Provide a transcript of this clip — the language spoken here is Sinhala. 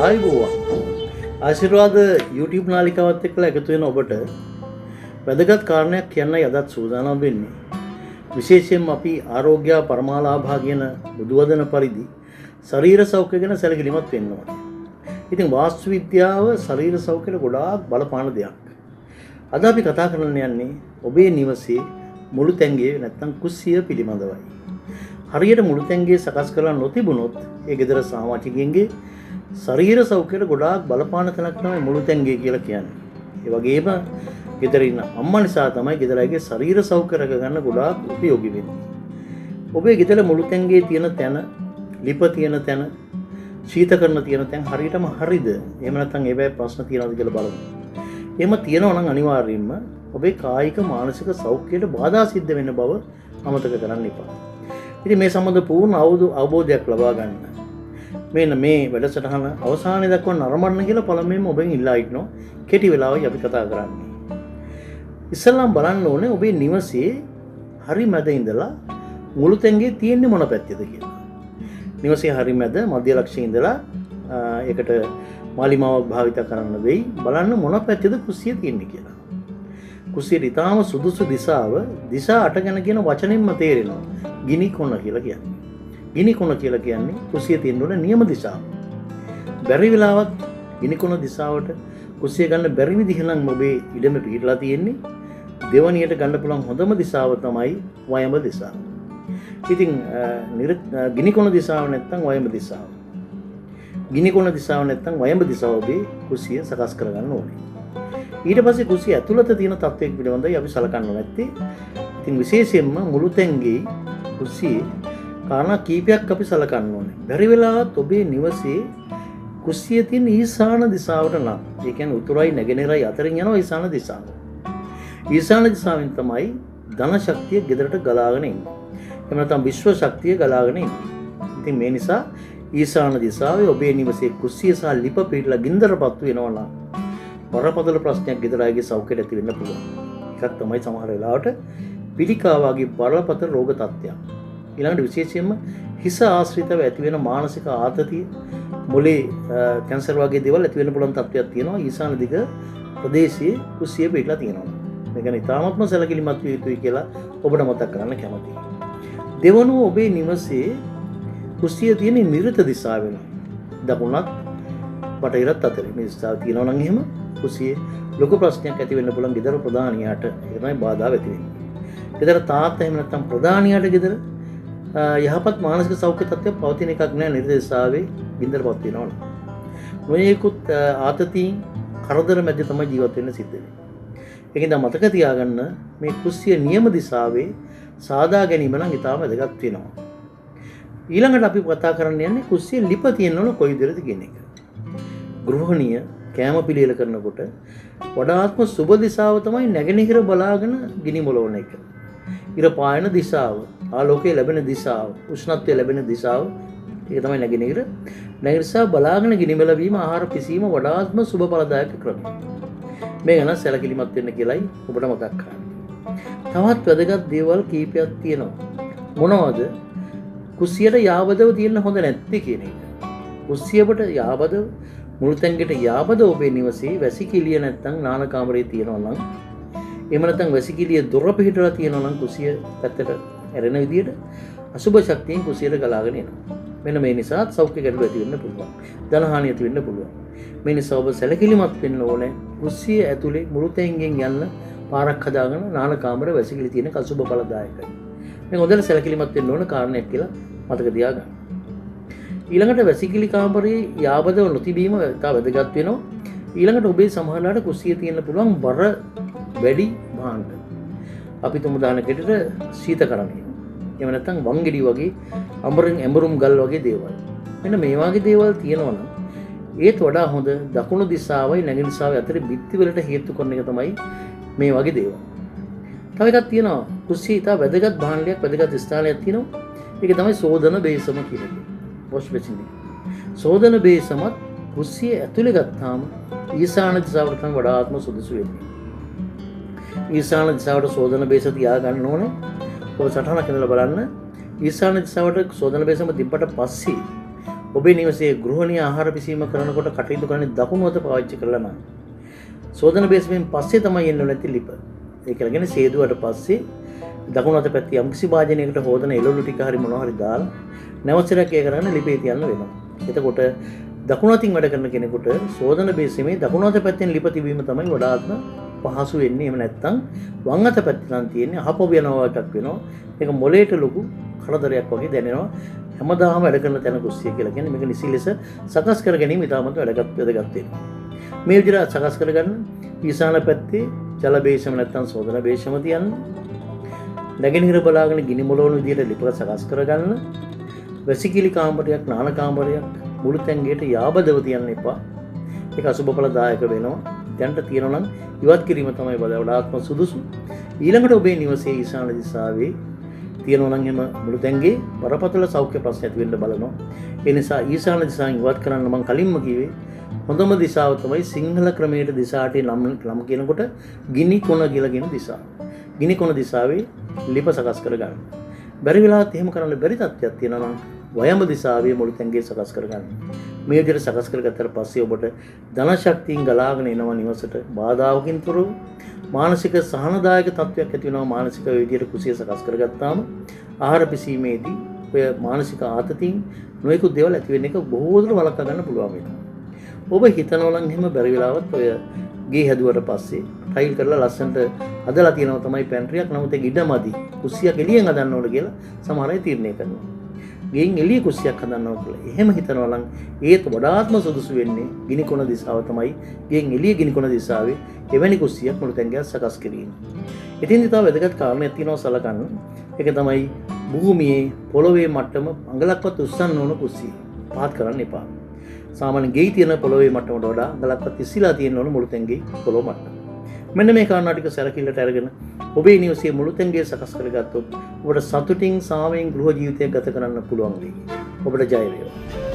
ආයුබෝවන්. ආශිර්වාද YouTube නාලිකාවත් එක්කලා එකතු වෙන ඔබට වැදගත් කාරණයක් කියන්නයි අදත් සූදානම් වෙන්නේ. විශේෂයෙන්ම අපි ආරෝග්‍ය පරමාලාභා කියන බුදුවදන පරිදි ශරීර සෞඛ්‍ය ගැන සැලකිලිමත් වෙන්න ඕනේ. ඉතින් වාස්තු විද්‍යාව ශරීර සෞඛ්‍යයට ගොඩාක් බලපාන දෙයක්. අද අපි කතා කරන්න යන්නේ ඔබේ නිවසේ මුළු තැන්ගේ නැත්නම් කුස්සිය පිළිබඳවයි. හරියට මුළු තැන්ගේ සකස් කරලා නොතිබුණොත් ඒ ගෙදර සමාජිකයන්ගේ ශරීර සෞඛ්‍යයට ගොඩාක් බලපාන තැනක් තමයි මුළු තැන්ගේ කියලා කියන්නේ. ඒ වගේම ගෙදර ඉන්න අම්මා නිසා තමයි ගෙදරගේ ශරීර සෞඛ්‍ය රැක ගන්න ගොඩාක් උපයෝගී වෙන්නේ. ඔබේ ගෙදර මුළු තැන්ගේ තියෙන තැන, ලිප තියෙන තැන, ශීතකරණ තියෙන තැන් හරියටම හරිද? එහෙම නැත්නම් ඒවැයි ප්‍රශ්න තියෙනවද කියලා බලමු. එහෙම තියෙනවා නම් අනිවාර්යයෙන්ම ඔබේ කායික මානසික සෞඛ්‍යයට බාධා සිද්ධ වෙන බව අමතක කරන්න එපා. ඉතින් මේ සම්බන්ධ පූර්ණ අවබෝධයක් ලබා ගන්න මෙන්න මේ වැඩසටහන අවසානයේ දක්වා නරඹන්න කියලා පළමුවෙන්ම ඔබෙන් ඉල්ලා ඉන්නවා. කෙටි වෙලාවයි අපි කතා කරන්නේ. ඉස්සෙල්ලාම බලන්න ඕනේ ඔබේ නිවසේ හරි මැද ඉඳලා මුළු තැන්ගේ තියෙන්නේ මොන පැත්තේද කියලා. නිවසේ හරි මැද මධ්‍ය ලක්ෂයේ ඉඳලා ඒකට මාලිමාවක් භාවිත කරන්න වෙයි. බලන්න මොන පැත්තේද කුස්සිය තියෙන්නේ කියලා. කුස්සියට ඊටාම සුදුසු දිශා 8 ගැන කියන වචනෙන්ම තේරෙනවා. ගිනි කොන කියලා කියන්නේ. ගිනි කොන කියලා කියන්නේ කුස්සිය තියෙන උඩ නියම දිශාව. බැරි වෙලාවත් ගිනි කොන දිශාවට කුස්සිය ගන්න බැරි විදිහ නම් ඔබේ ඉඩම පිටලා තියෙන්නේ. දෙවණියට ගන්න පුළුවන් හොඳම දිශාව තමයි වයඹ දිශාව. ඉතින් ගිනි කොන දිශාව නැත්නම් වයඹ දිශාව. ගිනි කොන දිශාව නැත්නම් වයඹ දිශාව ඔබේ කුස්සිය සකස් කරගන්න ඕනේ. ඊට පස්සේ කුස්සිය ඇතුළත තියෙන තත්ත්වයක් පිළිබඳව අපි සලකන්න නැත්තේ. ඉතින් විශේෂයෙන්ම මුළු තැන්ගේ කුස්සියේ කාරණා කීපයක් අපි සලකන්න ඕනේ. බැරි වෙලාවත් ඔබේ නිවසේ කුස්සිය තියෙන ඊශාන දිශාවට නම්, ඒ කියන්නේ උතුරයි නැගෙනහිරයි අතරින් යනවා ඊශාන දිශාව. ඊශාන දිශාවෙන් තමයි ධන ශක්තිය ගෙදරට ගලාගෙන එන්නේ. එහෙම නැත්නම් විශ්ව ශක්තිය ගලාගෙන එන්නේ. ඉතින් මේ නිසා ඊශාන දිශාවේ ඔබේ නිවසේ කුස්සිය සහ ලිප පිටලා ගින්දරපත්තු වෙනවා නම් බරපතල ප්‍රශ්නයක් ගෙදරාගේ සෞඛ්‍යයට ඇති වෙන්න පුළුවන්. එකක් තමයි සමහර වෙලාවට පිළිකා වගේ බරපතල රෝග තත්ත්වයක්. ඊළඟට විශේෂයෙන්ම හිස ආශ්‍රිතව ඇති වෙන මානසික ආතතිය, මොලේ කැන්සර් වගේ දේවල් ඇති වෙන්න පුළුවන් තත්ත්වයක් තියෙනවා ඊශාන දිග ප්‍රදේශයේ කුස්සිය පිටලා තියෙනවා. මේ ගැන ඉතාමත්ම සැලකිලිමත් විය යුතුයි කියලා ඔබට මතක් කරන්න කැමතියි. දෙවනුව ඔබේ නිවසේ කුස්සිය තියෙන නිර්ත දිශාව වෙනවා. දකුණත් බටහිරත් අතරේ මේ දිශාව තියෙනවා නම් එහෙම කුස්සියේ ලොකු ප්‍රශ්නයක් ඇති වෙන්න පුළුවන් ගෙදර ප්‍රධානියාට. ඒක තමයි බාධා ඇති වෙන්නේ. ගෙදර තාත්තා එහෙම නැත්නම් ප්‍රධානියාට ගෙදර යහපත් මානසික සෞඛ්‍ය තත්ත්වයක් පවතින එකක් නෑ නිර්දේශාවේ ගින්දරපත් වෙනවනේ. මොනේකුත් ආතතියින් කරදර මැද තමයි ජීවත් වෙන්න සිද්ධ වෙන්නේ. ඒකෙන්ද මතක තියාගන්න මේ කුස්සිය නියම දිශාවේ සාදා ගැනීම නම් ඉතාම වැදගත් වෙනවා. ඊළඟට අපි කතා කරන්න යන්නේ කුස්සිය ලිප තියෙනවනේ කොයි විදිහටද කියන එක. ගෘහණිය කෑම පිළියෙල කරනකොට වඩාත්ම සුබ දිශාව තමයි නැගෙනහිර බලාගෙන ගිනි මොලවන එක. ඉර පායන දිශාව, ආලෝකය ලැබෙන දිශාව, උෂ්ණත්වය ලැබෙන දිශාව ඒක තමයි නැගෙනහිර. නැගෙනහිර දිශාව බලාගෙන ගිනි මෙලවීම ආහාර පිසීම වඩාත්ම සුබ ඵලදායක ක්‍රමයක්. මේ ගැන සැලකිලිමත් වෙන්න කියලායි ඔබට මතක් කරන්නේ. තවත් වැදගත් දේවල් කීපයක් තියෙනවා. මොනවද? කුස්සියට යාබදව තියෙන්න හොඳ නැත්තේ කියන එක. කුස්සියට යාබදව මුළු තැන්කට යාබද ඔබේ නිවසේ වැසිකිළිය නැත්නම් නාන කාමරේ තියෙනවා නම්, එහෙම නැත්නම් වැසිකිළිය දොර පිටලා තියෙනවා නම් කුසිය පැත්තට ඇරෙන විදියට අසුබ ශක්තියෙන් කුසියට ගලාගෙන එනවා. මෙන්න මේ නිසා සෞඛ්‍ය ගැටලු ඇති වෙන්න පුළුවන්. ධන හානිය ඇති වෙන්න පුළුවන්. මේ නිසා ඔබ සැලකිලිමත් වෙන්න ඕනේ. කුසිය ඇතුලේ මුළු තැන්ගෙන් යන්න පාරක් හදාගෙන නාන කාමර වැසිකිළි තියෙන අසුබ බලදායකයි. මේ හොඳට සැලකිලිමත් වෙන්න ඕන කාරණයක් කියලා මතක තියාගන්න. ඊළඟට වැසිකිලි කාමරේ යාබදව නොතිබීම ඉතා වැදගත් වෙනවා. ඊළඟට ඔබේ සමහරලාට කුස්සිය තියෙන්න පුළුවන් බර වැඩි භාණ්ඩ. අපි තුමු දාන කෙටට ශීතකරණය. එහෙම නැත්නම් වංගෙඩි වගේ ඇඹරුම් ගල් වගේ දේවල්. මෙන්න මේ වගේ දේවල් තියෙනවා නම් ඒත් වඩා හොඳ දකුණු දිශාවයි නැගෙනහිර දිශාවයි අතරේ බිත්ති වලට හේතු කරන එක තමයි මේ වගේ දේවල්. තව එකක් තියෙනවා කුස්සිය ඉතා වැදගත් භාණ්ඩයක් වැදගත් ස්ථානයක් තියෙනවා. ඒක තමයි සෝදන බේසම කියන්නේ. වොෂ් බේසින් එක. සෝදන බේසමත් කුස්සිය ඇතුලේ ගත්තාම ඊශාන දිශාවට තමයි වඩාත්ම සුදුසු වෙන්නේ. ඊශාන දිශාවට සෝදන බේස තියා ගන්න ඕනේ. ඔබ සටහනක් ඉඳලා බලන්න. ඊශාන දිශාවට සෝදන බේසම තිබ්බට පස්සේ ඔබේ නිවසේ ගෘහණීය ආහාර පිසීම කරනකොට කටයුතු කරන්නේ දකුණු අත පාවිච්චි කරලා නම් සෝදන බේස්මෙන් පස්සේ තමයි එන්න නැති ලිප. ඒ කියන්නේ සේදුවට පස්සේ දකුණු අත පැත්තේ යම්කිසි වාදනයකට හොදන එළවලු ටික හරි මොනවා හරි දාලා නැවසරක් ඒ කරන්න ලිපේ තියන්න වෙනවා. එතකොට දකුණු අතින් වැඩ කරන කෙනෙකුට සෝදන බේස්මේ දකුණු අත පැත්තෙන් ලිප තිබීම තමයි වඩාත්ම පහසු වෙන්නේ. එහෙම නැත්නම් වම් අත පැත්තේ නම් තියෙන්නේ අහපොබ යනවා එකක් වෙනවා. ඒක මොලේට ලොකු කරදරයක් වගේ දැනෙනවා. හැමදාම වැඩ කරන තැන කුස්සිය කියලා කියන්නේ මේක නිසි ලෙස සකස් කර ගැනීම ඉතාමත් වැදගත් වෙනවා. මේ විදිහට සකස් කරගන්න ඊසාන පැත්තේ ජල බේෂම නැත්නම් සෝදන බේෂම තියන්න. නැගෙනහිර බලාගෙන ගිනි මොළවන විදිහට ලිපක සකස් කරගන්න. වැසිකිලි කාමරයක් නාන කාමරයක් මුළු තැන්ගේට යාබදව තියන්න එපා. ඒක අසුබ ඵලදායක වෙනවා. දැන්ට තියෙනවා නම් ඉවත් කිරීම තමයි වඩාත්ම සුදුසු. ඊළඟට ඔබේ නිවසේ ඊසාන දිශාවේ තියෙනවා නම් එම මුළු තැන්ගේ බරපතල සෞඛ්‍ය ප්‍රශ්න ඇති වෙන්න බලනවා. ඒ නිසා ඊසාන දිශාවෙන් ඉවත් කරන්න මම කලින්ම කිව්වේ හොඳම දිශාව තමයි සිංහල ක්‍රමයේ දිශාටි ලම් කියනකොට ගිනි කොන කියලා කියන දිශාව. ගිනි කොන දිශාවේ ලිප සකස් කරගන්න. බැරි වෙලාවත් එහෙම කරන්න බැරි තත්ත්වයක් තියෙනවා නම් වයඹ දිශාවේ මුළු තැන්ගේ සකස් කරගන්න. මේ විදිහට සකස් කරගත්තට පස්සේ ඔබට ධන ශක්තියෙන් ගලාගෙන එනවා නිවසට බාධාවකින් තොරව මානසික සහනදායක තත්ත්වයක් ඇති වෙනවා. මානසික විදිහට කුසිය සකස් කරගත්තාම ආහාර පිසීමේදී ඔය මානසික ආතතියින් නොයෙකුත් දේවල් ඇති වෙන එක බොහෝ දුරට වළක්වා ගන්න පුළුවන් වෙනවා. ඔබ හිතනවා නම් එහෙම බැරි වෙලාවත් ඔය ගේ හැදුවට පස්සේ ටයිල් කරලා ලස්සනට හදලා තියෙනවා තමයි පැන්ට්‍රියක්. නමුත් ඒක ඉඩමදි. කුස්සියක් එළියෙන් හදන්න ඕන කියලා සමහර අය තීරණය කරනවා. ගෙයින් එළිය කුස්සියක් හදන්න ඕන කියලා. එහෙම හිතනවා නම් ඒත් වඩාත්ම සුදුසු වෙන්නේ ගිනි කොන දිශාව තමයි. ගෙයින් එළිය ගිනි කොන දිශාවේ එවැනි කුස්සියක් මුළු තැන්ගයක් සකස් කිරීම. ඉතින් තව වැදගත් කාරණයක් තියෙනවා සලකන්න. ඒක තමයි භූමියේ පොළොවේ මට්ටම අඟලක්වත් උස්සන්න ඕන කුස්සිය. පහත් කරන්න එපා. සාමාන්‍ය ගෙයි තියෙන පොළොවේ මට්ටමට වඩා අඟලක්වත් ඉස්සිලා තියෙන්න ඕන මුළු තැන්ගේ පොළොව මට්ටම. මෙන්න මේ කාරණා ටික සැලකිල්ලට අරගෙන ඔබේ නිවසේ මුළු තැන්ගේ සකස් කරගත්තොත් ඔබට සතුටින් සාමයෙන් ගෘහ ජීවිතයක් ගත කරන්න පුළුවන් වෙයි. ඔබට ජය වේවා.